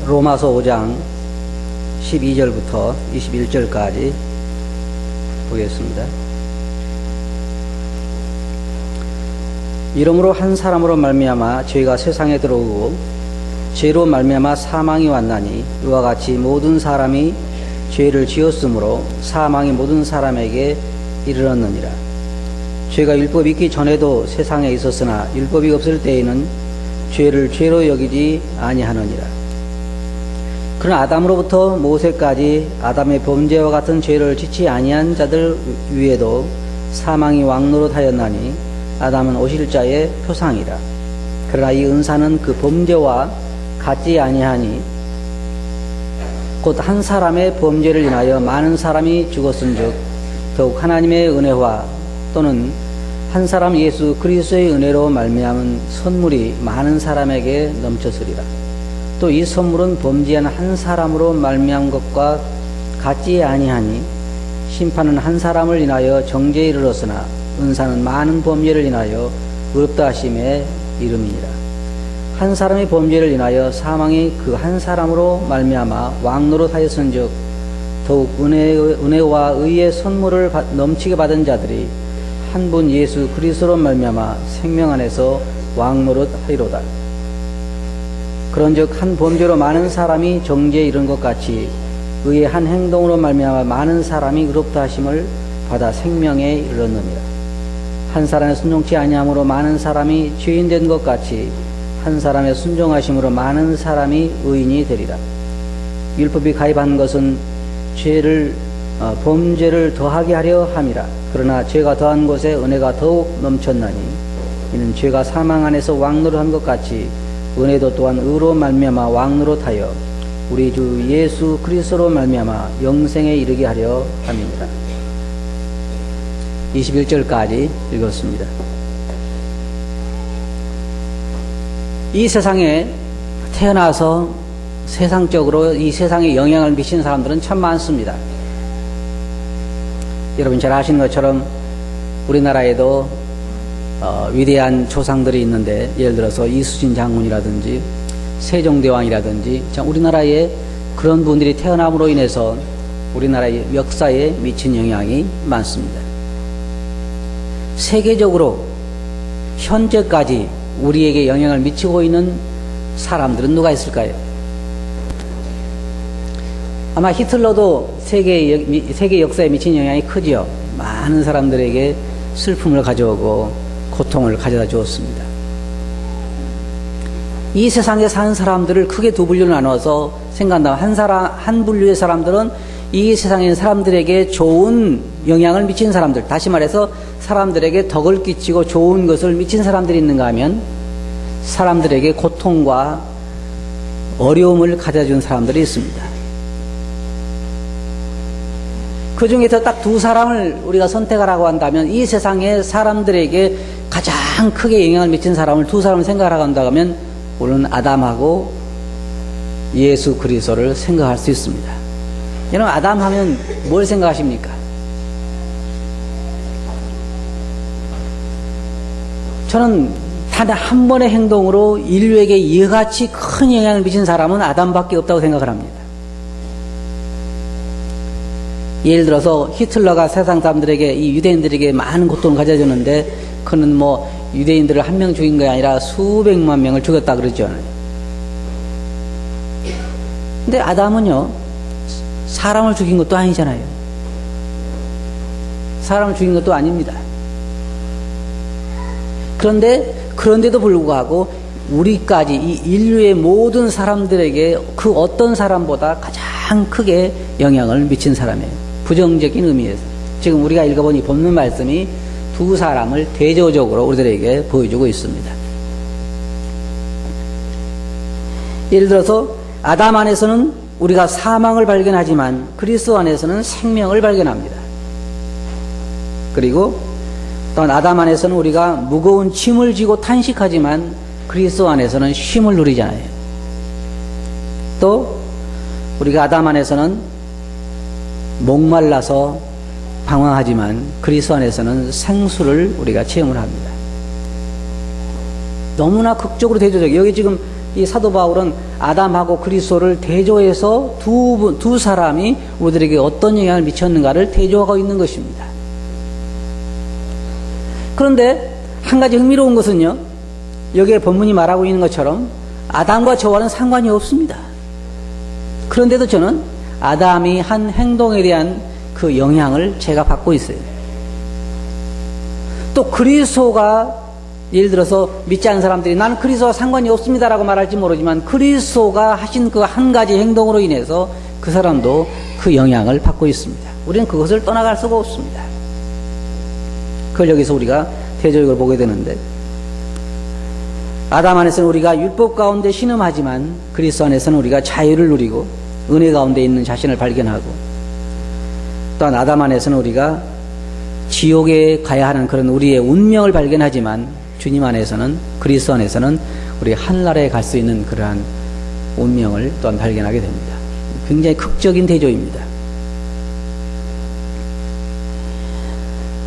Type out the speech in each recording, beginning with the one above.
로마서 5장 12절부터 21절까지 보겠습니다. 이러므로 한 사람으로 말미암아 죄가 세상에 들어오고 죄로 말미암아 사망이 왔나니 이와 같이 모든 사람이 죄를 지었으므로 사망이 모든 사람에게 이르렀느니라. 죄가 율법이 있기 전에도 세상에 있었으나 율법이 없을 때에는 죄를 죄로 여기지 아니하느니라. 그러나 아담으로부터 모세까지 아담의 범죄와 같은 죄를 지치 아니한 자들 위에도 사망이 왕노릇하였나니 아담은 오실 자의 표상이라. 그러나 이 은사는 그 범죄와 같지 아니하니 곧 한 사람의 범죄를 인하여 많은 사람이 죽었은즉 더욱 하나님의 은혜와 또는 한 사람 예수 그리스도의 은혜로 말미암은 선물이 많은 사람에게 넘쳤으리라. 또 이 선물은 범죄한 한 사람으로 말미암은 것과 같지 아니하니 심판은 한 사람을 인하여 정죄에 이르렀으나 은사는 많은 범죄를 인하여 의롭다 하심에 이름이니라. 한 사람의 범죄를 인하여 사망이 그 한 사람으로 말미암아 왕노릇하였은즉 더욱 은혜와 의의 선물을 넘치게 받은 자들이 한 분 예수 그리스도로 말미암아 생명 안에서 왕노릇하리로다. 그런즉 한 범죄로 많은 사람이 정죄에 이른 것 같이 의의 한 행동으로 말미암아 많은 사람이 의롭다 하심을 받아 생명에 이르렀느니라. 한 사람의 순종치 아니함으로 많은 사람이 죄인 된 것 같이 한 사람의 순종하심으로 많은 사람이 의인이 되리라. 율법이 가입한 것은 범죄를 더하게 하려 함이라. 그러나 죄가 더한 곳에 은혜가 더욱 넘쳤나니 이는 죄가 사망 안에서 왕노릇한 것 같이 은혜도 또한 의로 말미암아 왕노릇하여 우리 주 예수 그리스도로 말미암아 영생에 이르게 하려 함이니라. 21절까지 읽었습니다. 이 세상에 태어나서 세상적으로 이 세상에 영향을 미친 사람들은 참 많습니다. 여러분 잘 아시는 것처럼 우리나라에도 위대한 조상들이 있는데, 예를 들어서 이수진 장군이라든지 세종대왕이라든지 우리나라에 그런 분들이 태어남으로 인해서 우리나라의 역사에 미친 영향이 많습니다. 세계적으로 현재까지 우리에게 영향을 미치고 있는 사람들은 누가 있을까요? 아마 히틀러도 세계 역사에 미친 영향이 크지요. 많은 사람들에게 슬픔을 가져오고 고통을 가져다 주었습니다. 이 세상에 사는 사람들을 크게 두 분류로 나눠서 생각한다면 한 분류의 사람들은 이 세상에 있는 사람들에게 좋은 영향을 미친 사람들, 다시 말해서 사람들에게 덕을 끼치고 좋은 것을 미친 사람들이 있는가 하면 사람들에게 고통과 어려움을 가져다 준 사람들이 있습니다. 그 중에서 딱 두 사람을 우리가 선택하라고 한다면, 이 세상에 사람들에게 가장 크게 영향을 미친 사람을 두 사람을 생각하라고 한다면 우리는 아담하고 예수 그리스도를 생각할 수 있습니다. 여러분, 아담 하면 뭘 생각하십니까? 저는 단 한 번의 행동으로 인류에게 이같이 큰 영향을 미친 사람은 아담밖에 없다고 생각을 합니다. 예를 들어서 히틀러가 세상 사람들에게, 이 유대인들에게 많은 고통을 가져주는데 그는 뭐 유대인들을 한 명 죽인 게 아니라 수백만 명을 죽였다 그러죠. 근데 아담은요, 사람을 죽인 것도 아니잖아요. 사람을 죽인 것도 아닙니다. 그런데도 불구하고 우리까지, 이 인류의 모든 사람들에게 그 어떤 사람보다 가장 크게 영향을 미친 사람이에요. 부정적인 의미에서. 지금 우리가 읽어본 이 본문 말씀이 두 사람을 대조적으로 우리들에게 보여주고 있습니다. 예를 들어서 아담 안에서는 우리가 사망을 발견하지만 그리스도 안에서는 생명을 발견합니다. 그리고 또한 아담 안에서는 우리가 무거운 짐을 지고 탄식하지만 그리스도 안에서는 쉼을 누리잖아요. 또 우리가 아담 안에서는 목말라서 방황하지만 그리스도 안에서는 생수를 우리가 체험을 합니다. 너무나 극적으로 대조적이에요. 여기 지금 이 사도 바울은 아담하고 그리스도를 대조해서 두 사람이 우리들에게 어떤 영향을 미쳤는가를 대조하고 있는 것입니다. 그런데 한 가지 흥미로운 것은요, 여기에 본문이 말하고 있는 것처럼 아담과 저와는 상관이 없습니다. 그런데도 저는 아담이 한 행동에 대한 그 영향을 제가 받고 있어요. 또 그리스도가 예를 들어서 믿지 않는 사람들이 나는 그리스도와 상관이 없습니다라고 말할지 모르지만 그리스도가 하신 그 한 가지 행동으로 인해서 그 사람도 그 영향을 받고 있습니다. 우리는 그것을 떠나갈 수가 없습니다. 그걸 여기서 우리가 대조적으로 보게 되는데, 아담 안에서는 우리가 율법 가운데 신음하지만 그리스도 안에서는 우리가 자유를 누리고 은혜 가운데 있는 자신을 발견하고, 또한 아담 안에서는 우리가 지옥에 가야 하는 그런 우리의 운명을 발견하지만 주님 안에서는, 그리스도 안에서는 우리 하늘나라에 갈 수 있는 그러한 운명을 또한 발견하게 됩니다. 굉장히 극적인 대조입니다.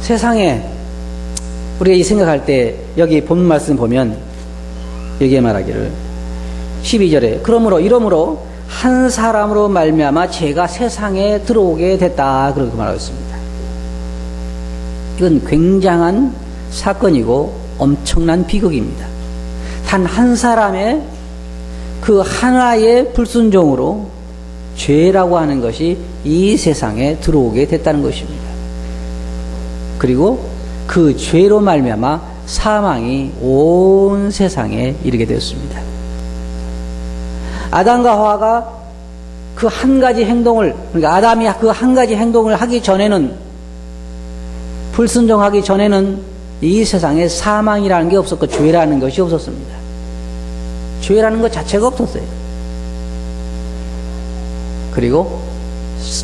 세상에 우리가 이 생각할 때 여기 본문 말씀 보면 여기에 말하기를 12절에 이러므로 한 사람으로 말미암아 죄가 세상에 들어오게 됐다 그렇게 말하고 있습니다. 이건 굉장한 사건이고 엄청난 비극입니다. 단 한 사람의 그 하나의 불순종으로 죄라고 하는 것이 이 세상에 들어오게 됐다는 것입니다. 그리고 그 죄로 말미암아 사망이 온 세상에 이르게 되었습니다. 아담과 하와가 그 한 가지 행동을, 그러니까 아담이 그 한 가지 행동을 하기 전에는, 불순종하기 전에는 이 세상에 사망이라는 게 없었고 죄라는 것이 없었습니다. 죄라는 것 자체가 없었어요. 그리고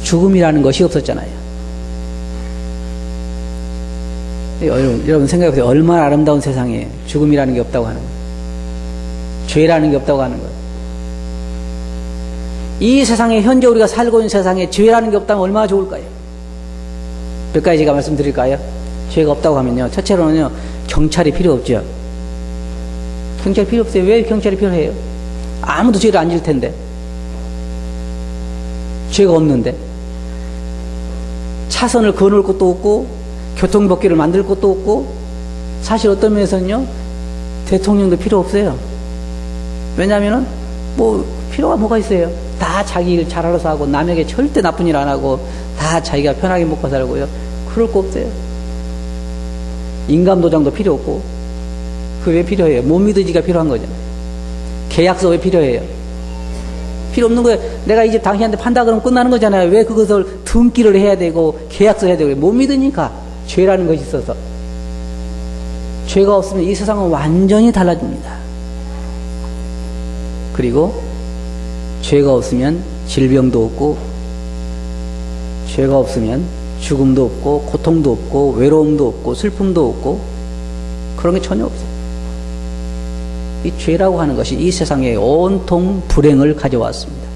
죽음이라는 것이 없었잖아요. 여러분 생각해보세요. 얼마나 아름다운 세상에 죽음이라는 게 없다고 하는 거예요. 죄라는 게 없다고 하는 거예요. 이 세상에 현재 우리가 살고 있는 세상에 죄라는 게 없다면 얼마나 좋을까요? 몇 가지 제가 말씀드릴까요? 죄가 없다고 하면요, 첫째로는요, 경찰이 필요 없죠. 경찰이 필요 없어요. 왜 경찰이 필요해요? 아무도 죄를 안 질 텐데, 죄가 없는데, 차선을 거놓을 것도 없고 교통법규를 만들 것도 없고, 사실 어떤 면에서는요, 대통령도 필요 없어요. 왜냐하면은 필요가 뭐가 있어요? 다 자기 일 잘 알아서 하고 남에게 절대 나쁜 일 안 하고 다 자기가 편하게 먹고 살고요. 그럴 거 없어요. 인감도장도 필요 없고. 그게 왜 필요해요? 못 믿으지가 필요한 거잖아요. 계약서 왜 필요해요? 필요 없는 거예요. 내가 이 집 당신한테 판다 그러면 끝나는 거잖아요. 왜 그것을 등기를 해야 되고 계약서 해야 되고. 못 믿으니까. 죄라는 것이 있어서. 죄가 없으면 이 세상은 완전히 달라집니다. 그리고 죄가 없으면 질병도 없고, 죄가 없으면 죽음도 없고, 고통도 없고, 외로움도 없고, 슬픔도 없고, 그런 게 전혀 없어요. 이 죄라고 하는 것이 이 세상에 온통 불행을 가져왔습니다.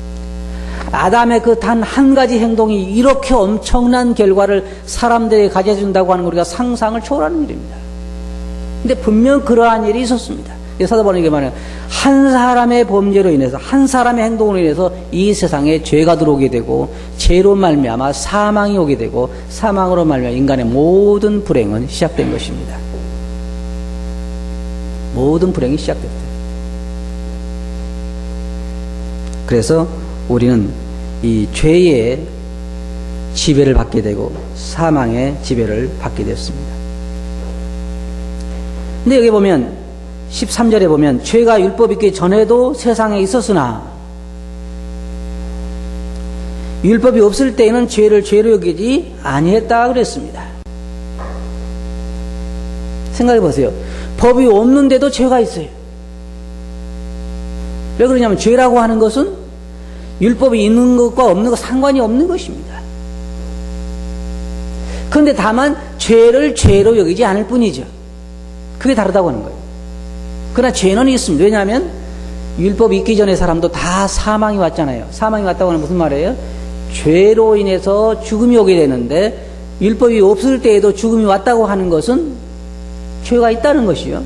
아담의 그 단 한 가지 행동이 이렇게 엄청난 결과를 사람들에게 가져준다고 하는 거 우리가 상상을 초월하는 일입니다. 근데 분명 그러한 일이 있었습니다. 사도 바울이 말해요. 한 사람의 범죄로 인해서, 한 사람의 행동으로 인해서 이 세상에 죄가 들어오게 되고, 죄로 말미암아 사망이 오게 되고, 사망으로 말미암아 인간의 모든 불행은 시작된 것입니다. 모든 불행이 시작됐어요. 그래서 우리는 이 죄의 지배를 받게 되고 사망의 지배를 받게 됐습니다. 근데 여기 보면 13절에 보면 죄가 율법 있기 전에도 세상에 있었으나 율법이 없을 때에는 죄를 죄로 여기지 아니했다 그랬습니다. 생각해 보세요. 법이 없는데도 죄가 있어요. 왜 그러냐면 죄라고 하는 것은 율법이 있는 것과 없는 것 상관이 없는 것입니다. 그런데 다만 죄를 죄로 여기지 않을 뿐이죠. 그게 다르다고 하는 거예요. 그러나 죄는 있습니다. 왜냐하면 율법이 있기 전에 사람도 다 사망이 왔잖아요. 사망이 왔다고 하는 무슨 말이에요? 죄로 인해서 죽음이 오게 되는데 율법이 없을 때에도 죽음이 왔다고 하는 것은 죄가 있다는 것이요.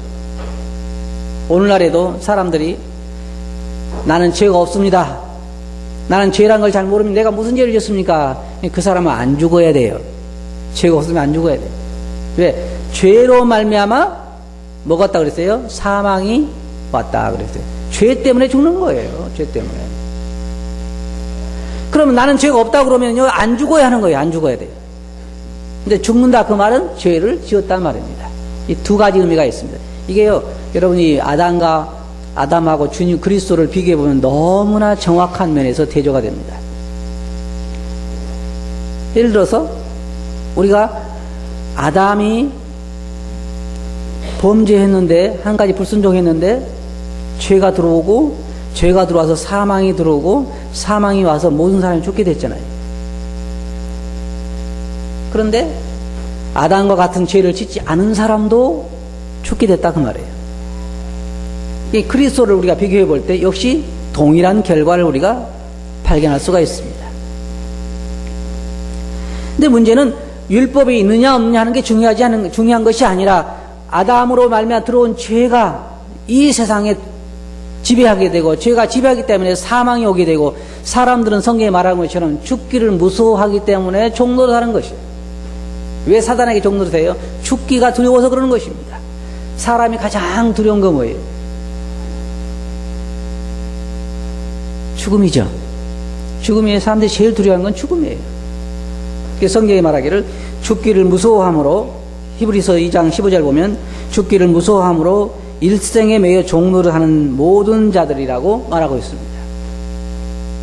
오늘날에도 사람들이 나는 죄가 없습니다. 나는 죄란 걸 잘 모르면 내가 무슨 죄를 졌습니까? 그 사람은 안 죽어야 돼요. 죄가 없으면 안 죽어야 돼요. 왜? 죄로 말미암아 뭐가 왔다 그랬어요? 사망이 왔다 그랬어요. 죄 때문에 죽는 거예요. 죄 때문에. 그러면 나는 죄가 없다 그러면요, 안 죽어야 하는 거예요. 안 죽어야 돼요. 근데 죽는다 그 말은 죄를 지었단 말입니다. 이 두 가지 의미가 있습니다. 이게요, 여러분이 아담하고 주님 그리스도를 비교해 보면 너무나 정확한 면에서 대조가 됩니다. 예를 들어서 우리가 아담이 범죄했는데, 한 가지 불순종했는데 죄가 들어오고, 죄가 들어와서 사망이 들어오고, 사망이 와서 모든 사람이 죽게 됐잖아요. 그런데 아담과 같은 죄를 짓지 않은 사람도 죽게 됐다 그 말이에요. 이 그리스도를 우리가 비교해 볼 때 역시 동일한 결과를 우리가 발견할 수가 있습니다. 근데 문제는 율법이 있느냐 없느냐 하는 게 중요한 것이 아니라, 아담으로 말미암아 들어온 죄가 이 세상에 지배하게 되고, 죄가 지배하기 때문에 사망이 오게 되고, 사람들은 성경에 말한 것처럼 죽기를 무서워하기 때문에 종노릇하는 것이에요. 왜 사단에게 종노릇해요? 죽기가 두려워서 그러는 것입니다. 사람이 가장 두려운 건 뭐예요? 죽음이죠. 죽음이 사람들이 제일 두려워하는 건 죽음이에요. 그래서 성경이 말하기를 죽기를 무서워함으로, 히브리서 2장 15절 보면 죽기를 무서워함으로 일생에 매여 종노릇하는 모든 자들이라고 말하고 있습니다.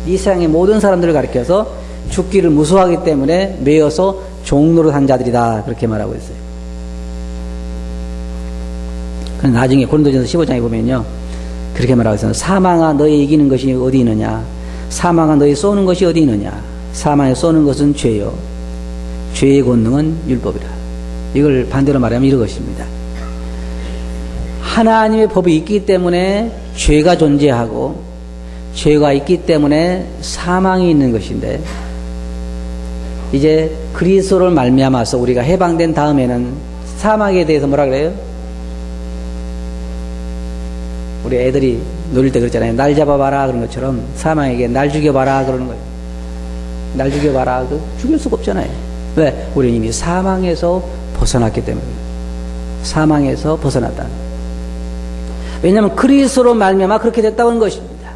이 세상의 모든 사람들을 가리켜서 죽기를 무서워하기 때문에 매여서 종노릇한 자들이다, 그렇게 말하고 있어요. 그런데 나중에 고린도전서 15장에 보면요, 그렇게 말하고 있어요. 사망아 너희 이기는 것이 어디 있느냐? 사망아 너희 쏘는 것이 어디 있느냐? 사망에 쏘는 것은 죄요, 죄의 권능은 율법이라. 이걸 반대로 말하면 이런 것입니다. 하나님의 법이 있기 때문에 죄가 존재하고, 죄가 있기 때문에 사망이 있는 것인데, 이제 그리스도를 말미암아서 우리가 해방된 다음에는 사망에 대해서 뭐라 그래요? 우리 애들이 놀릴 때 그랬잖아요. 날 잡아봐라 그런 것처럼 사망에게 날 죽여봐라 그러는 거예요. 날 죽여봐라. 죽일 수가 없잖아요. 왜? 우리는 이미 사망에서 벗어났기 때문에. 사망에서 벗어났다. 왜냐하면 그리스도로 말미암아 그렇게 됐다고 하는 것입니다.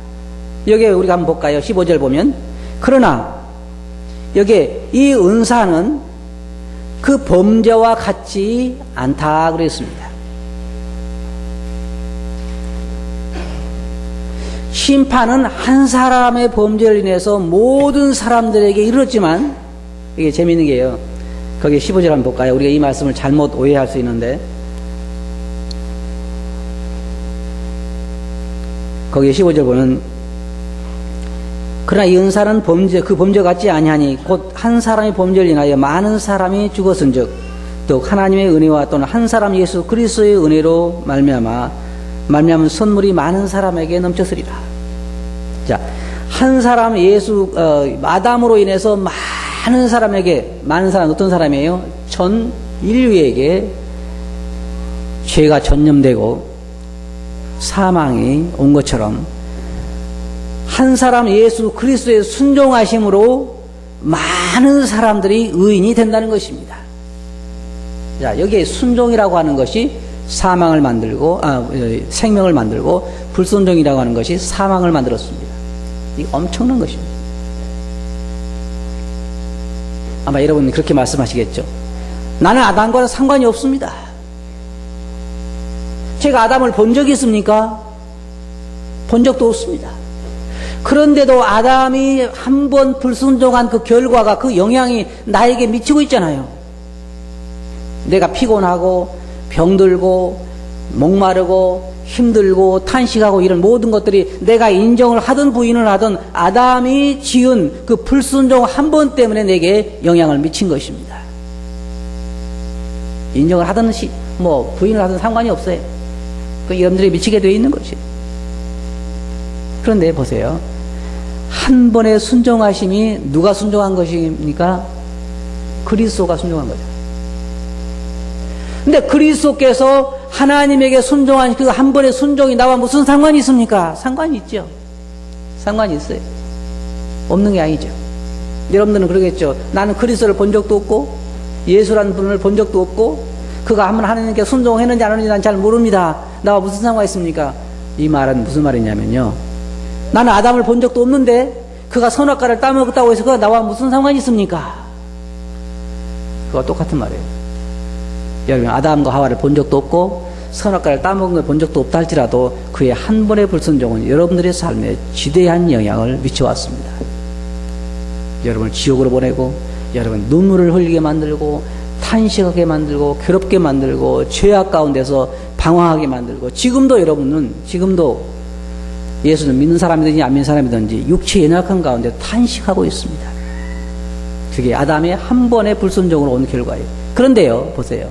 여기에 우리가 한번 볼까요? 15절 보면, 그러나 여기에 이 은사는 그 범죄와 같지 않다 그랬습니다. 심판은 한 사람의 범죄를 인해서 모든 사람들에게 이르렀지만, 이게 재미있는 게요, 거기 15절 한번 볼까요? 우리가 이 말씀을 잘못 오해할 수 있는데, 거기 15절 보면, 그러나 이 은사는 그 범죄 같지 아니하니 곧 한 사람의 범죄를 인하여 많은 사람이 죽었은즉 또 하나님의 은혜와 또는 한 사람 예수 그리스도의 은혜로 말미암은 선물이 많은 사람에게 넘쳤으리라. 자, 한 사람 아담으로 인해서 많은 사람 어떤 사람이에요? 전 인류에게 죄가 전염되고 사망이 온 것처럼 한 사람 예수 그리스도의 순종하심으로 많은 사람들이 의인이 된다는 것입니다. 자, 여기에 순종이라고 하는 것이 사망을 만들고, 생명을 만들고, 불순종이라고 하는 것이 사망을 만들었습니다. 이게 엄청난 것입니다. 아마 여러분이 그렇게 말씀하시겠죠. 나는 아담과는 상관이 없습니다. 제가 아담을 본 적이 있습니까? 본 적도 없습니다. 그런데도 아담이 한 번 불순종한 그 결과가, 그 영향이 나에게 미치고 있잖아요. 내가 피곤하고 병들고 목마르고 힘들고 탄식하고 이런 모든 것들이 내가 인정을 하든 부인을 하든 아담이 지은 그 불순종 한 번 때문에 내게 영향을 미친 것입니다. 인정을 하든 부인을 하든 상관이 없어요. 그 여러분들이 미치게 되어 있는 것이에요. 그런데 보세요. 한 번의 순종하심이 누가 순종한 것입니까? 그리스도가 순종한 거죠. 근데 그리스도께서 하나님에게 순종한 그 한 번의 순종이 나와 무슨 상관이 있습니까? 상관이 있죠. 상관이 있어요? 없는 게 아니죠. 여러분들은 그러겠죠. 나는 그리스도를 본 적도 없고 예수라는 분을 본 적도 없고 그가 한번 하나님께 순종했는지 안 했는지 난 잘 모릅니다. 나와 무슨 상관이 있습니까? 이 말은 무슨 말이냐면요. 나는 아담을 본 적도 없는데 그가 선악과를 따먹었다고 해서 그가 나와 무슨 상관이 있습니까? 그거 똑같은 말이에요. 여러분, 아담과 하와를 본 적도 없고 선악과를 따먹은 걸 본 적도 없다 할지라도 그의 한 번의 불순종은 여러분들의 삶에 지대한 영향을 미쳐왔습니다. 여러분을 지옥으로 보내고 여러분 눈물을 흘리게 만들고 탄식하게 만들고 괴롭게 만들고 죄악 가운데서 방황하게 만들고 지금도 여러분은 지금도 예수를 믿는 사람이든지 안 믿는 사람이든지 육체의 연약한 가운데 탄식하고 있습니다. 그게 아담의 한 번의 불순종으로 온 결과예요. 그런데요, 보세요.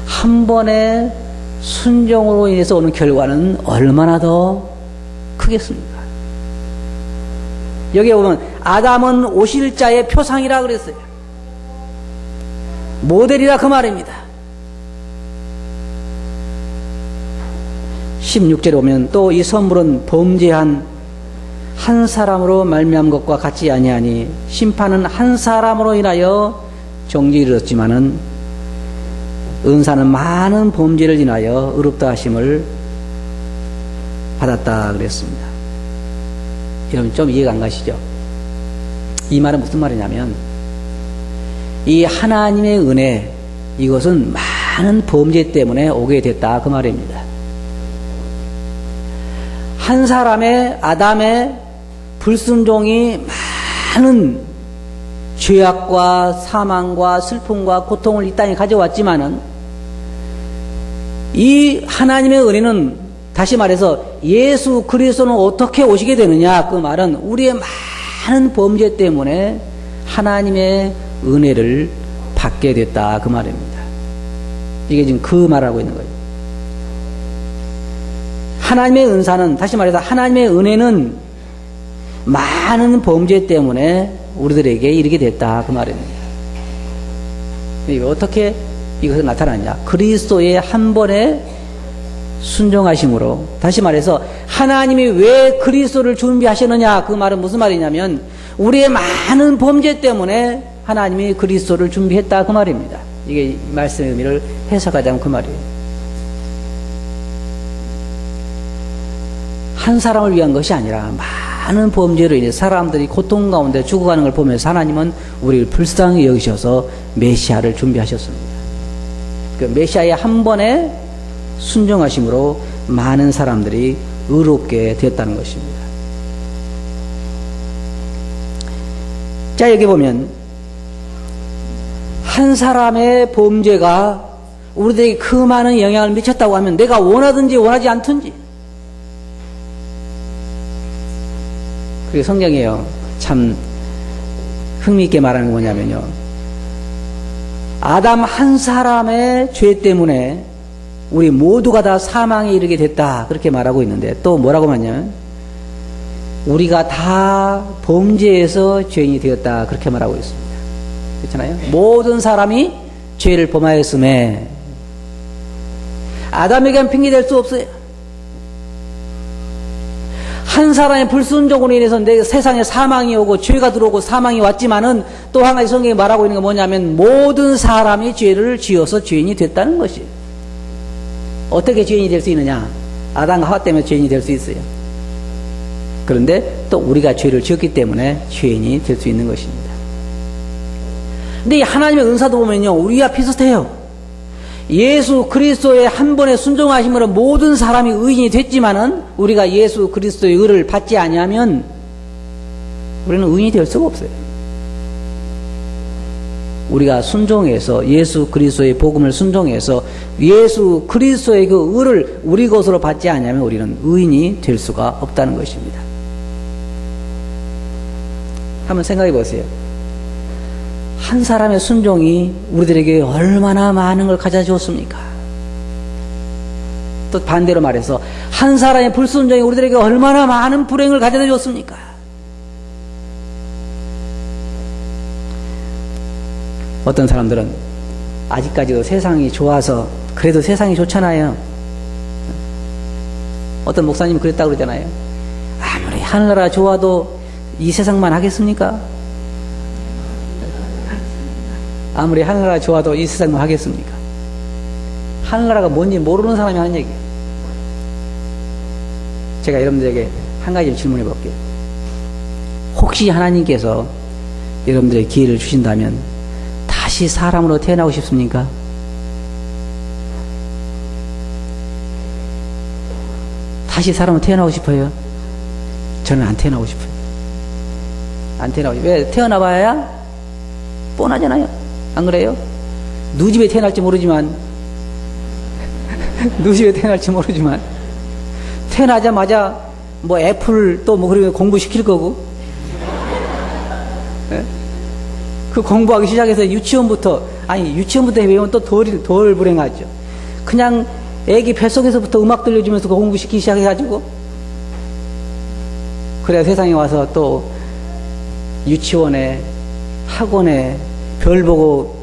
한 번의 순종으로 인해서 오는 결과는 얼마나 더 크겠습니까? 여기에 보면 아담은 오실 자의 표상이라 그랬어요. 모델이라 그 말입니다. 16절에 보면 또 이 선물은 범죄한 한 사람으로 말미암은 것과 같지 아니하니 심판은 한 사람으로 인하여 정죄를 이뤘지만은 은사는 많은 범죄를 인하여 의롭다 하심을 받았다 그랬습니다. 여러분 좀 이해가 안 가시죠? 이 말은 무슨 말이냐면 이 하나님의 은혜 이것은 많은 범죄 때문에 오게 됐다 그 말입니다. 한 사람의 아담의 불순종이 많은 죄악과 사망과 슬픔과 고통을 이 땅에 가져왔지만은 이 하나님의 은혜는 다시 말해서 예수 그리스도는 어떻게 오시게 되느냐 그 말은 우리의 많은 범죄 때문에 하나님의 은혜를 받게 됐다 그 말입니다. 이게 지금 그 말하고 있는 거예요. 하나님의 은사는 다시 말해서 하나님의 은혜는 많은 범죄 때문에 우리들에게 이르게 됐다 그 말입니다. 어떻게 이것이 나타났냐? 그리스도의 한 번의 순종하심으로 다시 말해서 하나님이 왜 그리스도를 준비하셨느냐 그 말은 무슨 말이냐면 우리의 많은 범죄 때문에 하나님이 그리스도를 준비했다 그 말입니다. 이게 이 말씀의 의미를 해석하자면 그 말이에요. 한 사람을 위한 것이 아니라 많은 범죄로 인해 사람들이 고통 가운데 죽어가는 걸 보면서 하나님은 우리를 불쌍히 여기셔서 메시아를 준비하셨습니다. 그 메시아의 한 번의 순종하심으로 많은 사람들이 의롭게 되었다는 것입니다. 자, 여기 보면 한 사람의 범죄가 우리들에게 그 많은 영향을 미쳤다고 하면 내가 원하든지 원하지 않든지 그리고 성경이요 참 흥미있게 말하는 게 뭐냐면요 아담 한 사람의 죄 때문에 우리 모두가 다 사망에 이르게 됐다 그렇게 말하고 있는데 또 뭐라고 말하냐면 우리가 다 범죄에서 죄인이 되었다 그렇게 말하고 있습니다. 그렇잖아요. 모든 사람이 죄를 범하였음에 아담에게는 핑계댈 수 없어요. 한 사람의 불순종으로 인해서 내 세상에 사망이 오고 죄가 들어오고 사망이 왔지만은 또 한 가지 성경이 말하고 있는 게 뭐냐면 모든 사람이 죄를 지어서 죄인이 됐다는 것이에요. 어떻게 죄인이 될 수 있느냐? 아담과 하와 때문에 죄인이 될 수 있어요. 그런데 또 우리가 죄를 지었기 때문에 죄인이 될 수 있는 것입니다. 근데 이 하나님의 은사도 보면요 우리와 비슷해요. 예수 그리스도의 한 번의 순종하심으로 모든 사람이 의인이 됐지만은 우리가 예수 그리스도의 의를 받지 아니하면 우리는 의인이 될 수가 없어요. 우리가 순종해서 예수 그리스도의 복음을 순종해서 예수 그리스도의 그 의를 우리 것으로 받지 아니하면 우리는 의인이 될 수가 없다는 것입니다. 한번 생각해 보세요. 한 사람의 순종이 우리들에게 얼마나 많은 걸 가져주었습니까? 또 반대로 말해서 한 사람의 불순종이 우리들에게 얼마나 많은 불행을 가져다 줬습니까? 어떤 사람들은 아직까지도 세상이 좋아서 그래도 세상이 좋잖아요. 어떤 목사님이 그랬다고 그러잖아요. 아무리 하늘나라 좋아도 이 세상만 하겠습니까? 아무리 하늘나라 좋아도 이 세상만 하겠습니까? 하늘나라가 뭔지 모르는 사람이 하는 얘기예요. 제가 여러분들에게 한 가지 질문해 볼게요. 혹시 하나님께서 여러분들의 기회를 주신다면 다시 사람으로 태어나고 싶습니까? 다시 사람으로 태어나고 싶어요? 저는 안 태어나고 싶어요. 안 태어나고 싶어요. 왜? 태어나봐야 뻔하잖아요. 안 그래요? 누구 집에 태어날지 모르지만 누구 집에 태어날지 모르지만 태어나자마자 뭐 애플 또 뭐 그러면 공부시킬 거고 네? 그 공부하기 시작해서 유치원부터 배우면 또 덜 불행하죠. 그냥 애기 뱃속에서부터 음악 들려주면서 공부시키기 시작해가지고 그래야 세상에 와서 또 유치원에 학원에 별 보고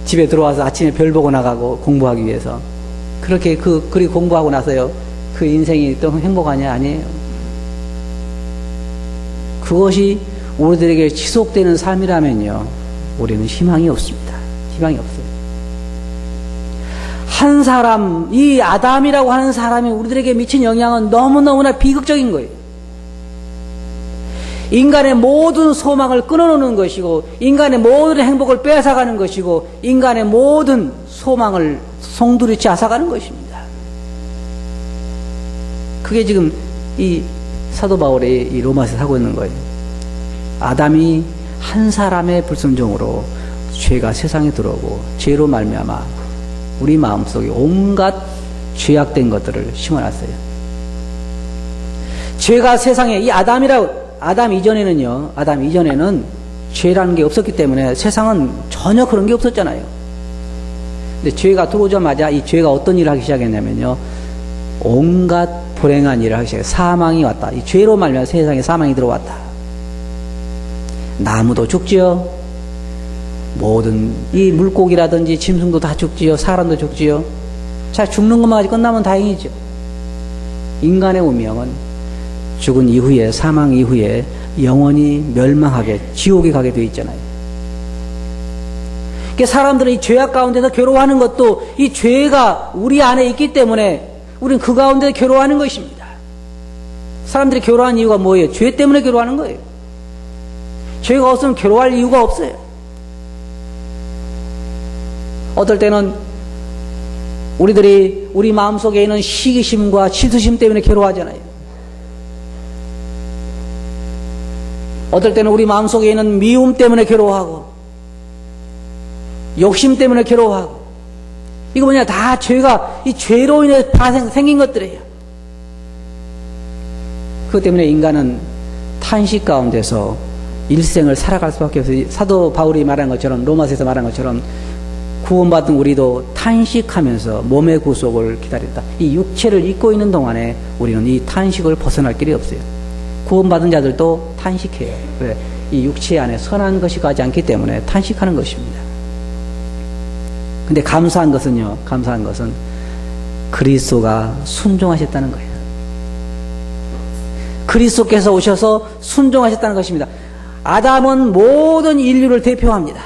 집에 들어와서 아침에 별 보고 나가고 공부하기 위해서 그렇게 그리고 공부하고 나서요 그 인생이 또 행복하냐? 아니에요. 그것이 우리들에게 지속되는 삶이라면요 우리는 희망이 없습니다. 희망이 없어요. 한 사람, 이 아담이라고 하는 사람이 우리들에게 미친 영향은 너무너무나 비극적인 거예요. 인간의 모든 소망을 끊어놓는 것이고 인간의 모든 행복을 뺏어가는 것이고 인간의 모든 소망을 송두리째 앗아가는 것입니다. 그게 지금 이 사도 바울이 이 로마에서 하고 있는 거예요. 아담이 한 사람의 불순종으로 죄가 세상에 들어오고 죄로 말미암아 우리 마음속에 온갖 죄악된 것들을 심어놨어요. 죄가 세상에 이 아담 이전에는 죄라는 게 없었기 때문에 세상은 전혀 그런 게 없었잖아요. 근데 죄가 들어오자마자 이 죄가 어떤 일을 하기 시작했냐면요. 온갖 불행한 일을 하기 시작해요. 사망이 왔다. 이 죄로 말미암아 세상에 사망이 들어왔다. 나무도 죽지요. 모든 이 물고기라든지 짐승도 다 죽지요. 사람도 죽지요. 자, 죽는 것만 끝나면 다행이죠. 인간의 운명은 죽은 이후에 사망 이후에 영원히 멸망하게 지옥에 가게 되어 있잖아요. 그러니까 사람들은 이 죄악 가운데서 괴로워하는 것도 이 죄가 우리 안에 있기 때문에 우리는 그 가운데 괴로워하는 것입니다. 사람들이 괴로워하는 이유가 뭐예요? 죄 때문에 괴로워하는 거예요. 죄가 없으면 괴로워할 이유가 없어요. 어떨 때는 우리들이 우리 마음속에 있는 시기심과 치수심 때문에 괴로워하잖아요. 어떨 때는 우리 마음속에 있는 미움 때문에 괴로워하고 욕심 때문에 괴로워하고 이거 뭐냐 다 죄가 이 죄로 인해 생긴 것들이에요. 그것 때문에 인간은 탄식 가운데서 일생을 살아갈 수밖에 없어요. 사도 바울이 말한 것처럼 로마서에서 말한 것처럼 구원받은 우리도 탄식하면서 몸의 구속을 기다린다. 이 육체를 입고 있는 동안에 우리는 이 탄식을 벗어날 길이 없어요. 구원받은 자들도 탄식해요. 왜? 이 육체 안에 선한 것이 가지 않기 때문에 탄식하는 것입니다. 근데 감사한 것은 그리스도가 순종하셨다는 거예요. 그리스도께서 오셔서 순종하셨다는 것입니다. 아담은 모든 인류를 대표합니다.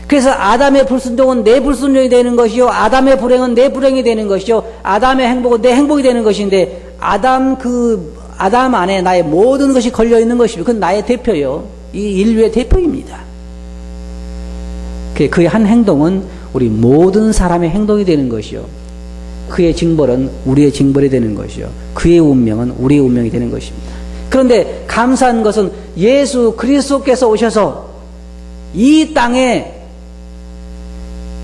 그래서 아담의 불순종은 내 불순종이 되는 것이요, 아담의 불행은 내 불행이 되는 것이요, 아담의 행복은 내 행복이 되는 것인데 아담 안에 나의 모든 것이 걸려 있는 것이고 그건 나의 대표요. 이 인류의 대표입니다. 그의 한 행동은 우리 모든 사람의 행동이 되는 것이요. 그의 징벌은 우리의 징벌이 되는 것이요. 그의 운명은 우리의 운명이 되는 것입니다. 그런데 감사한 것은 예수 그리스도께서 오셔서 이 땅에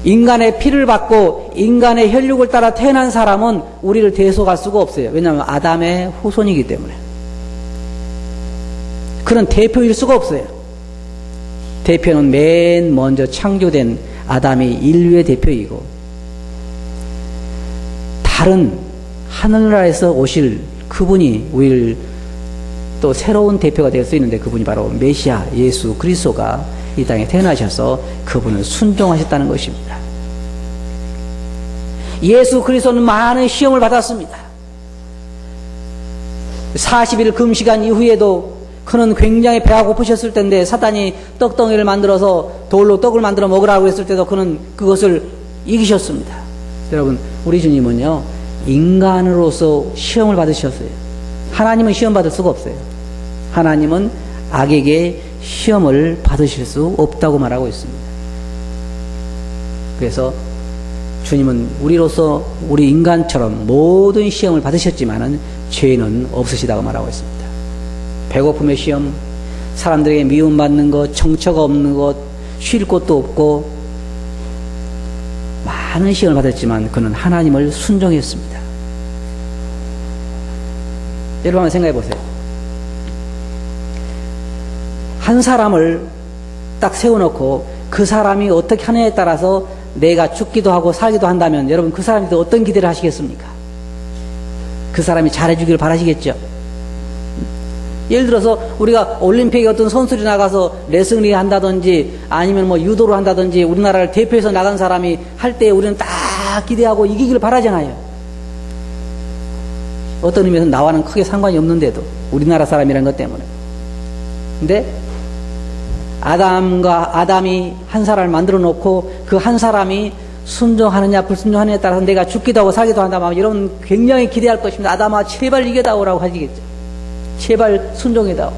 인간의 피를 받고 인간의 혈육을 따라 태어난 사람은 우리를 대속할 수가 없어요. 왜냐하면 아담의 후손이기 때문에. 그런 대표일 수가 없어요. 대표는 맨 먼저 창조된 아담이 인류의 대표이고 다른 하늘나라에서 오실 그분이 우리를 또 새로운 대표가 될 수 있는데 그분이 바로 메시아 예수 그리스도가 이 땅에 태어나셔서 그분을 순종하셨다는 것입니다. 예수 그리스도는 많은 시험을 받았습니다. 40일 금시간 이후에도 그는 굉장히 배가 고프셨을 텐데 사단이 떡덩이를 만들어서 돌로 떡을 만들어 먹으라고 했을 때도 그는 그것을 이기셨습니다. 여러분, 우리 주님은요, 인간으로서 시험을 받으셨어요. 하나님은 시험 받을 수가 없어요. 하나님은 악에게 시험을 받으실 수 없다고 말하고 있습니다. 그래서 주님은 우리로서 우리 인간처럼 모든 시험을 받으셨지만은 죄는 없으시다고 말하고 있습니다. 배고픔의 시험, 사람들에게 미움받는 것, 정처가 없는 것, 쉴 곳도 없고 많은 시험을 받았지만 그는 하나님을 순종했습니다. 여러분 한번 생각해 보세요. 한 사람을 딱 세워놓고 그 사람이 어떻게 하느냐에 따라서 내가 죽기도 하고 살기도 한다면 여러분 그 사람한테 어떤 기대를 하시겠습니까? 그 사람이 잘해주기를 바라시겠죠? 예를 들어서 우리가 올림픽에 어떤 선수들이 나가서 레슬링 한다든지 아니면 뭐 유도를 한다든지 우리나라를 대표해서 나간 사람이 할 때 우리는 딱 기대하고 이기기를 바라잖아요. 어떤 의미에서 나와는 크게 상관이 없는데도 우리나라 사람이라는 것 때문에. 근데 아담이 한 사람을 만들어 놓고 그 한 사람이 순종하느냐 불순종하느냐에 따라서 내가 죽기도 하고 살기도 한다면 여러분 굉장히 기대할 것입니다. 아담아 제발 이겨다오라고 하시겠죠. 제발 순종해다오.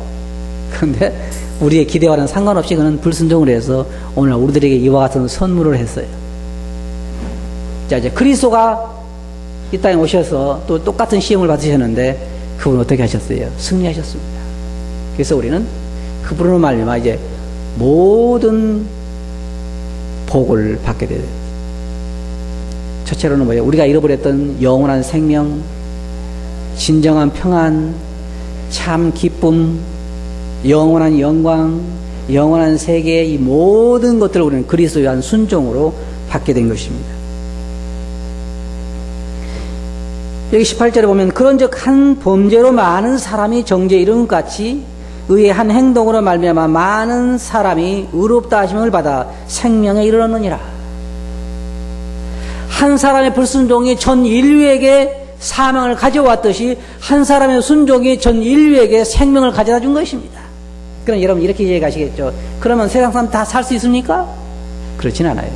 그런데 우리의 기대와는 상관없이 그는 불순종을 해서 오늘 우리들에게 이와 같은 선물을 했어요. 자, 이제 그리스도가 이 땅에 오셔서 또 똑같은 시험을 받으셨는데 그분은 어떻게 하셨어요? 승리하셨습니다. 그래서 우리는 그분으로 말미암아 이제 모든 복을 받게 돼요. 첫째로는 뭐예요? 우리가 잃어버렸던 영원한 생명, 진정한 평안, 참 기쁨, 영원한 영광, 영원한 세계, 이 모든 것들을 우리는 그리스도에 대한 순종으로 받게 된 것입니다. 여기 18절에 보면 그런즉 한 범죄로 많은 사람이 정죄에 이르는 것 같이 의의 한 행동으로 말미암아 많은 사람이 의롭다 하심을 받아 생명에 이르렀느니라. 한 사람의 불순종이 전 인류에게 사망을 가져왔듯이 한 사람의 순종이 전 인류에게 생명을 가져다 준 것입니다. 그럼 여러분 이렇게 이해가시겠죠? 그러면 세상 사람 다 살 수 있습니까? 그렇진 않아요.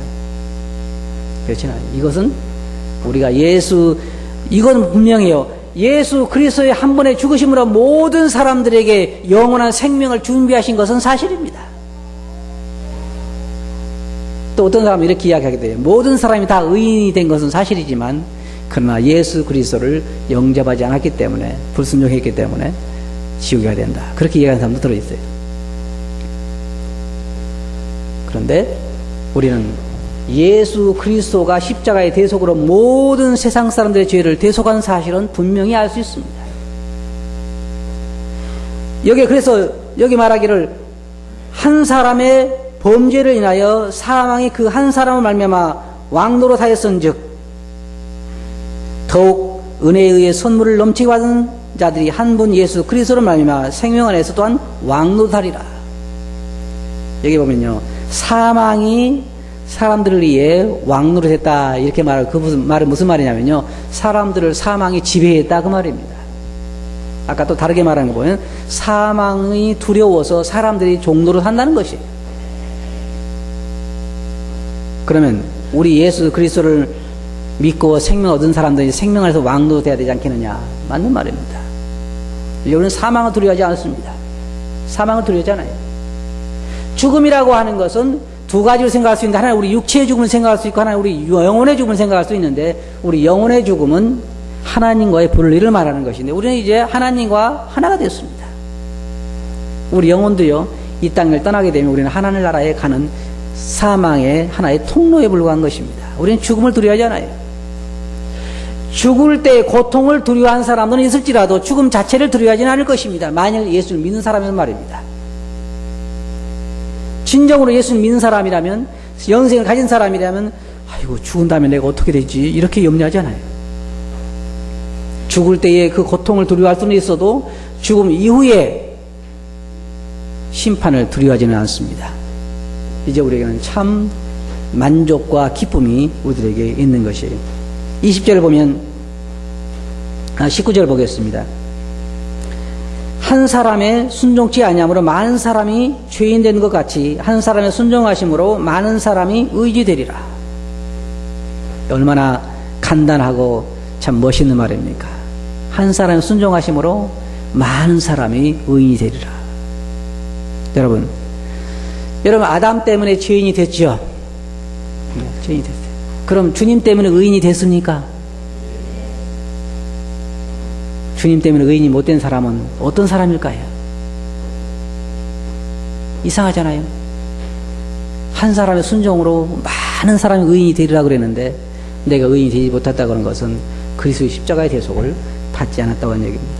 그렇진 않아요. 이것은 우리가 이건 분명해요. 예수 그리스도의 한 번의 죽으심으로 모든 사람들에게 영원한 생명을 준비하신 것은 사실입니다. 또 어떤 사람은 이렇게 이야기하게 돼요. 모든 사람이 다 의인이 된 것은 사실이지만 그러나 예수 그리스도를 영접하지 않았기 때문에 불순종했기 때문에 지옥에 가야 된다. 그렇게 이야기하는 사람도 들어있어요. 그런데 우리는 예수 그리스도가 십자가의 대속으로 모든 세상 사람들의 죄를 대속한 사실은 분명히 알 수 있습니다. 그래서 여기 말하기를 한 사람의 범죄를 인하여 사망이 그 한 사람을 말미암아 왕노로 하였은즉 더욱 은혜에 의해 선물을 넘치게 받은 자들이 한 분 예수 그리스도를 말미암아 생명 안에서 또한 왕노하리라. 여기 보면요, 사망이 사람들을 위해 왕노릇 했다 이렇게 말을 그 말은 무슨 말이냐면요, 사람들을 사망이 지배했다 그 말입니다. 아까 또 다르게 말하는 거 보면 사망이 두려워서 사람들이 종노릇 한다는 것이에요. 그러면 우리 예수 그리스도를 믿고 생명 얻은 사람들이 생명 안에서 왕노릇 해야 되지 않겠느냐, 맞는 말입니다. 우리는 사망을 두려워하지 않습니다. 사망을 두려워하지 않아요. 죽음이라고 하는 것은 두 가지로 생각할 수 있는데, 하나는 우리 육체의 죽음을 생각할 수 있고 하나는 우리 영혼의 죽음을 생각할 수 있는데, 우리 영혼의 죽음은 하나님과의 분리를 말하는 것인데 우리는 이제 하나님과 하나가 됐습니다. 우리 영혼도요, 이 땅을 떠나게 되면 우리는 하나님 나라에 가는 사망의 하나의 통로에 불과한 것입니다. 우리는 죽음을 두려워하지 않아요. 죽을 때 고통을 두려워하는 사람들은 있을지라도 죽음 자체를 두려워하지는 않을 것입니다. 만일 예수를 믿는 사람이면 말입니다. 진정으로 예수를 믿는 사람이라면, 영생을 가진 사람이라면 아이고 죽은 다음에 내가 어떻게 되지 이렇게 염려하지 않아요. 죽을 때의 그 고통을 두려워할 수는 있어도 죽음 이후에 심판을 두려워하지는 않습니다. 이제 우리에게는 참 만족과 기쁨이 우리들에게 있는 것이에요. 20절을 보면 19절 보겠습니다. 한 사람의 순종치 아니함으로 많은 사람이 죄인 되는 것 같이 한 사람의 순종하심으로 많은 사람이 의지되리라. 얼마나 간단하고 참 멋있는 말입니까? 한 사람의 순종하심으로 많은 사람이 의인이 되리라. 여러분 아담 때문에 죄인이 됐죠? 죄인이 됐어요. 그럼 주님 때문에 의인이 됐습니까? 주님 때문에 의인이 못된 사람은 어떤 사람일까요? 이상하잖아요. 한 사람의 순종으로 많은 사람이 의인이 되리라 그랬는데 내가 의인이 되지 못했다 그런 것은 그리스도의 십자가의 대속을 받지 않았다고 하는 얘기입니다.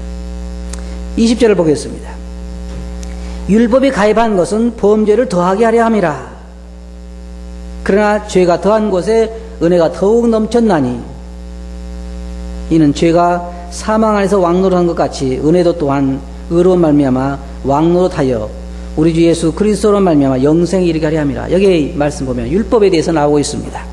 20절을 보겠습니다. 율법이 가입한 것은 범죄를 더하게 하려 함이라. 그러나 죄가 더한 곳에 은혜가 더욱 넘쳤나니 이는 죄가 사망 안에서 왕노릇한 것 같이 은혜도 또한 의로운 말미암아 왕노릇하여 우리 주 예수 그리스도로 말미암아 영생에 이르게 하려 함이라. 여기 말씀 보면 율법에 대해서 나오고 있습니다.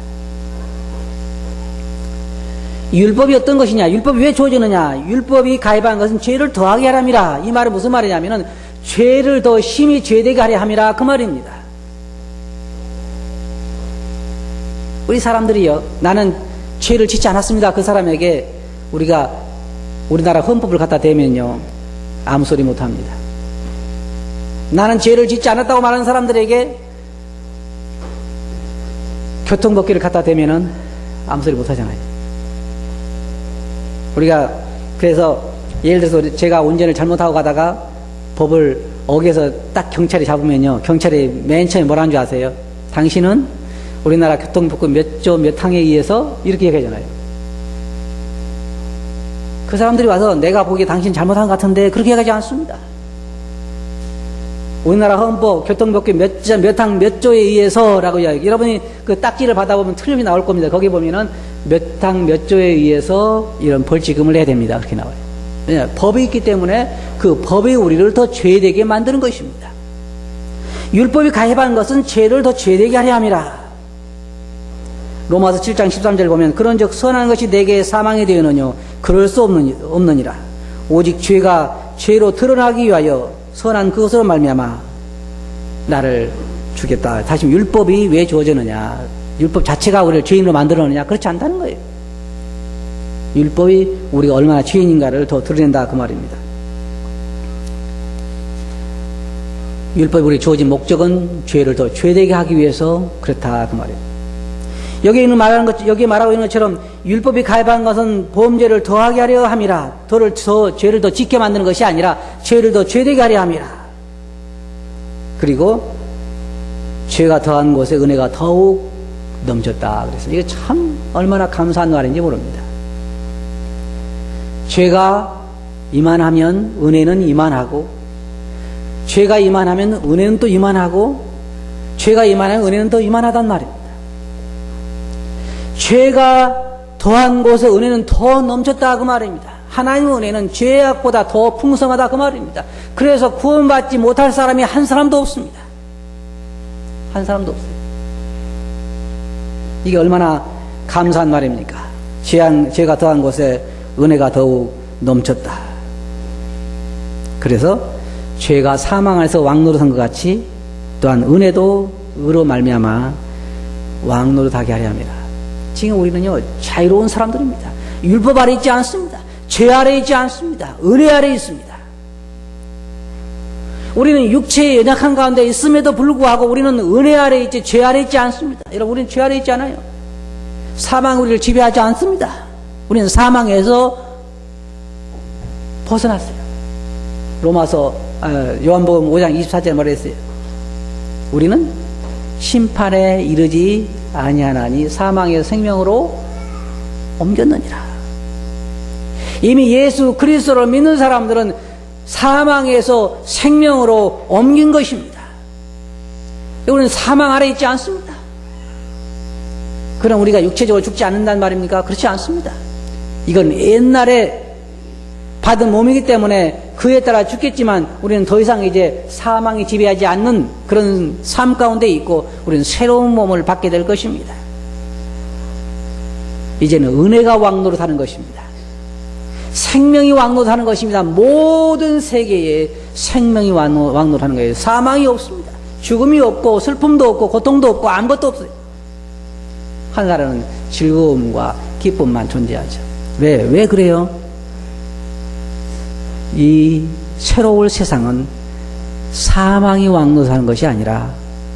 율법이 어떤 것이냐? 율법이 왜 주어지느냐? 율법이 가입한 것은 죄를 더하게 하려 함이라. 이 말은 무슨 말이냐면은 죄를 더 심히 죄되게 하려 함이라 그 말입니다. 우리 사람들이요, 나는 죄를 짓지 않았습니다. 그 사람에게 우리나라 헌법을 갖다 대면요 아무 소리 못합니다. 나는 죄를 짓지 않았다고 말하는 사람들에게 교통법규를 갖다 대면은 아무 소리 못하잖아요. 우리가 그래서 예를 들어서 제가 운전을 잘못하고 가다가 법을 어겨서 딱 경찰이 잡으면요 경찰이 맨 처음에 뭐라는 줄 아세요? 당신은 우리나라 교통법규 몇 조 몇 항에 의해서 이렇게 얘기하잖아요. 그 사람들이 와서 내가 보기에 당신 잘못한 것 같은데 그렇게 얘기하지 않습니다. 우리나라 헌법 교통법규 몇 항 몇 조에 의해서라고 이야기. 여러분이 그 딱지를 받아보면 틀림이 나올 겁니다. 거기 보면은 몇 항 몇 조에 의해서 이런 벌칙금을 내야 됩니다. 그렇게 나와요. 왜냐? 법이 있기 때문에 그 법이 우리를 더 죄되게 만드는 것입니다. 율법이 가입한 것은 죄를 더 죄되게 하려 함이라. 로마서 7장 13절 보면 그런즉 선한 것이 내게 사망이 되었느뇨 그럴 수 없느니라. 오직 죄가 죄로 드러나기 위하여 선한 그것으로 말미암아 나를 주겠다. 다시 율법이 왜 주어졌느냐? 율법 자체가 우리를 죄인으로 만들었느냐? 그렇지 않다는 거예요. 율법이 우리가 얼마나 죄인인가를 더 드러낸다 그 말입니다. 율법이 우리에게 주어진 목적은 죄를 더 죄되게 하기 위해서 그렇다 그 말이에요. 여기 말하고 있는 것처럼 율법이 가입한 것은 범죄를 더하게 하려 함이라. 죄를 더 짓게 만드는 것이 아니라 죄를 더 죄되게 하려 함이라. 그리고 죄가 더한 곳에 은혜가 더욱 넘쳤다. 그래서 이게 참 얼마나 감사한 말인지 모릅니다. 죄가 이만하면 은혜는 이만하고, 죄가 이만하면 은혜는 또 이만하고, 죄가 이만하면 은혜는 더 이만하단 말입니다. 죄가 더한 곳에 은혜는 더 넘쳤다 그 말입니다. 하나님의 은혜는 죄악보다 더 풍성하다 그 말입니다. 그래서 구원받지 못할 사람이 한 사람도 없습니다. 한 사람도 없어요. 이게 얼마나 감사한 말입니까? 죄가 더한 곳에 은혜가 더욱 넘쳤다. 그래서 죄가 사망 안에서 왕노릇한 것 같이 또한 은혜도 의로 말미암아 왕노릇하게 하려 함이라. 지금 우리는요 자유로운 사람들입니다. 율법 아래 있지 않습니다. 죄 아래 있지 않습니다. 은혜 아래 있습니다. 우리는 육체의 연약한 가운데 있음에도 불구하고 우리는 은혜 아래 있지 죄 아래 있지 않습니다. 여러분, 우리는 죄 아래 있지 않아요. 사망이 우리를 지배하지 않습니다. 우리는 사망에서 벗어났어요. 요한복음 5장 24절에 뭐라 했어요? 우리는 심판에 이르지 아니하나니 사망에서 생명으로 옮겼느니라. 이미 예수 그리스도를 믿는 사람들은 사망에서 생명으로 옮긴 것입니다. 우리는 사망 아래 있지 않습니다. 그럼 우리가 육체적으로 죽지 않는다는 말입니까? 그렇지 않습니다. 이건 옛날에 받은 몸이기 때문에 그에 따라 죽겠지만 우리는 더 이상 이제 사망이 지배하지 않는 그런 삶 가운데 있고 우리는 새로운 몸을 받게 될 것입니다. 이제는 은혜가 왕노릇하는 것입니다. 생명이 왕노하는 것입니다. 모든 세계에 생명이 왕노하는 거예요. 사망이 없습니다. 죽음이 없고 슬픔도 없고 고통도 없고 아무것도 없어요. 하늘나라는 즐거움과 기쁨만 존재하죠. 왜 그래요? 이 새로운 세상은 사망이 왕노하는 것이 아니라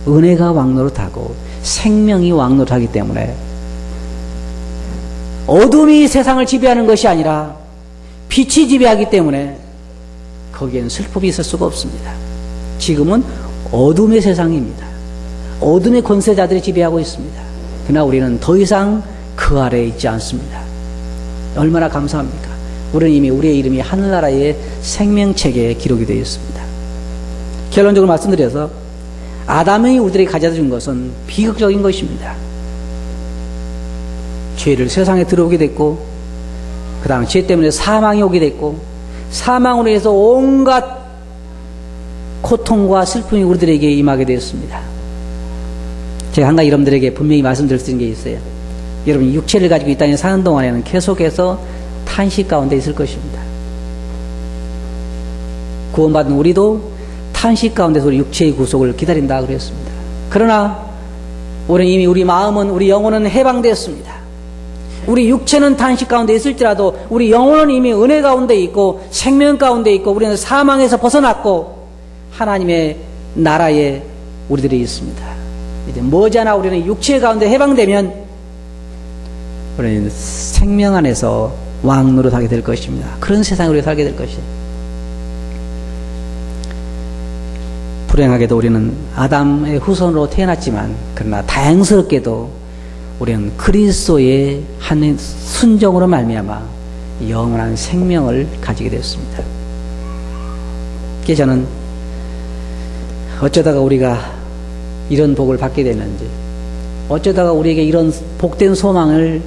은혜가 왕노릇하고 생명이 왕노릇하기 때문에 어둠이 세상을 지배하는 것이 아니라 빛이 지배하기 때문에 거기에는 슬픔이 있을 수가 없습니다. 지금은 어둠의 세상입니다. 어둠의 권세자들이 지배하고 있습니다. 그러나 우리는 더 이상 그 아래에 있지 않습니다. 얼마나 감사합니까? 우리는 이미 우리의 이름이 하늘나라의 생명책에 기록이 되어 있습니다. 결론적으로 말씀드려서 아담이 우리들에게 가져다 준 것은 비극적인 것입니다. 죄를 세상에 들어오게 됐고, 그 다음 죄 때문에 사망이 오게 됐고, 사망으로 해서 온갖 고통과 슬픔이 우리들에게 임하게 되었습니다. 제가 한 가지 여러분들에게 분명히 말씀드릴 수 있는 게 있어요. 여러분 육체를 가지고 이 땅에 사는 동안에는 계속해서 탄식 가운데 있을 것입니다. 구원받은 우리도 탄식 가운데서 우리 육체의 구속을 기다린다 그랬습니다. 그러나 우리는 이미 우리 마음은, 우리 영혼은 해방되었습니다. 우리 육체는 탄식 가운데 있을지라도 우리 영혼은 이미 은혜 가운데 있고 생명 가운데 있고 우리는 사망에서 벗어났고 하나님의 나라에 우리들이 있습니다. 이제 머지않아 우리는 육체 가운데 해방되면 우리는 생명 안에서 왕노릇하게 될 것입니다. 그런 세상에 우리가 살게 될 것이에요. 불행하게도 우리는 아담의 후손으로 태어났지만 그러나 다행스럽게도 우리는 그리스도의 한 순종으로 말미암아 영원한 생명을 가지게 됐습니다. 그래서 저는 어쩌다가 우리가 이런 복을 받게 됐는지, 어쩌다가 우리에게 이런 복된 소망을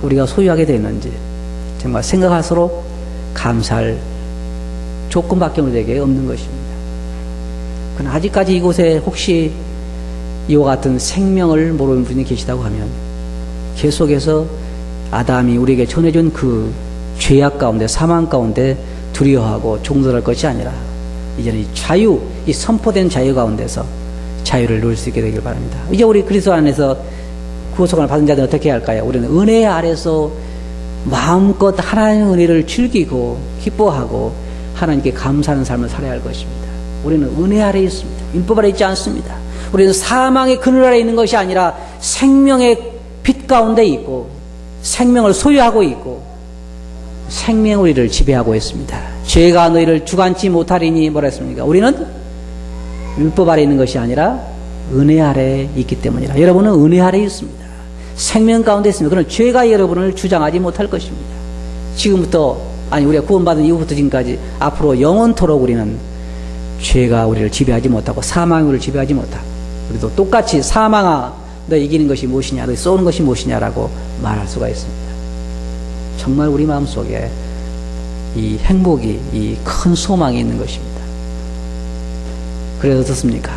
우리가 소유하게 됐는지 정말 생각할수록 감사할 조건밖에 우리에게 없는 것입니다. 그러나 아직까지 이곳에 혹시 이와 같은 생명을 모르는 분이 계시다고 하면 계속해서 아담이 우리에게 전해준 그 죄악 가운데 사망 가운데 두려워하고 종들할 것이 아니라 이제는 이 자유, 이 선포된 자유 가운데서 자유를 누릴 수 있게 되길 바랍니다. 이제 우리 그리스도 안에서 구속을 받은 자들은 어떻게 할까요? 우리는 은혜 아래서 마음껏 하나님의 은혜를 즐기고 기뻐하고 하나님께 감사하는 삶을 살아야 할 것입니다. 우리는 은혜 아래에 있습니다. 율법 아래에 있지 않습니다. 우리는 사망의 그늘 아래에 있는 것이 아니라 생명의 빛 가운데 있고 생명을 소유하고 있고 생명 우리를 지배하고 있습니다. 죄가 너희를 주관치 못하리니 뭐라 했습니까? 우리는 율법 아래에 있는 것이 아니라 은혜 아래에 있기 때문이라. 여러분은 은혜 아래에 있습니다. 생명 가운데 있습니다. 그러나 죄가 여러분을 주장하지 못할 것입니다. 지금부터, 아니 우리가 구원받은 이후부터 지금까지 앞으로 영원토록 우리는 죄가 우리를 지배하지 못하고 사망이 우리를 지배하지 못하고, 우리도 똑같이 사망아 너 이기는 것이 무엇이냐, 너 쏘는 것이 무엇이냐라고 말할 수가 있습니다. 정말 우리 마음속에 이 행복이, 이 큰 소망이 있는 것입니다. 그래서 어떻습니까?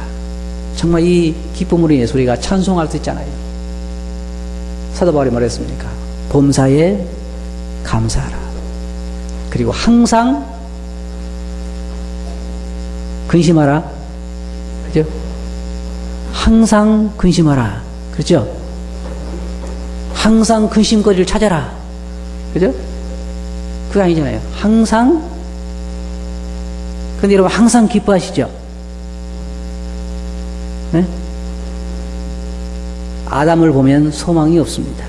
정말 이 기쁨으로 인해서 우리가 찬송할 수 있잖아요. 사도 바울이 말했습니까? 범사에 감사하라. 그리고 항상 근심하라. 그죠? 항상 근심하라. 그렇죠? 항상 근심거리를 찾아라. 그죠? 그게 아니잖아요. 항상. 근데 여러분 항상 기뻐하시죠? 네? 아담을 보면 소망이 없습니다.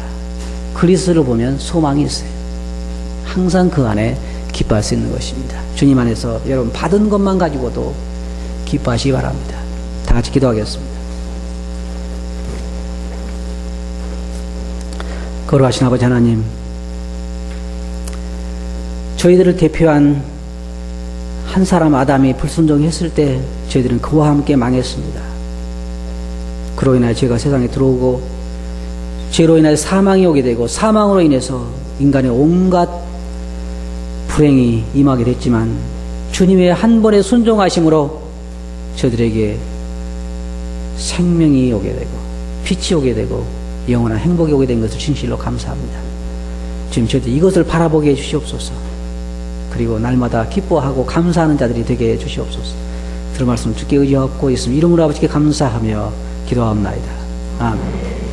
그리스도를 보면 소망이 있어요. 항상 그 안에 기뻐할 수 있는 것입니다. 주님 안에서 여러분 받은 것만 가지고도 기뻐하시기 바랍니다. 다 같이 기도하겠습니다. 거룩하신 아버지 하나님, 저희들을 대표한 한 사람 아담이 불순종했을 때 저희들은 그와 함께 망했습니다. 그로 인하여 죄가 세상에 들어오고 죄로 인하여 사망이 오게 되고 사망으로 인해서 인간의 온갖 불행이 임하게 됐지만 주님의 한 번의 순종하심으로 저들에게 생명이 오게 되고 빛이 오게 되고 영원한 행복이 오게 된 것을 진실로 감사합니다. 주님, 저희들 이것을 바라보게 해주시옵소서. 그리고 날마다 기뻐하고 감사하는 자들이 되게 해주시옵소서. 들은 말씀 주께 의지하옵고 예수님 이름으로 아버지께 감사하며 기도하옵나이다. 아멘.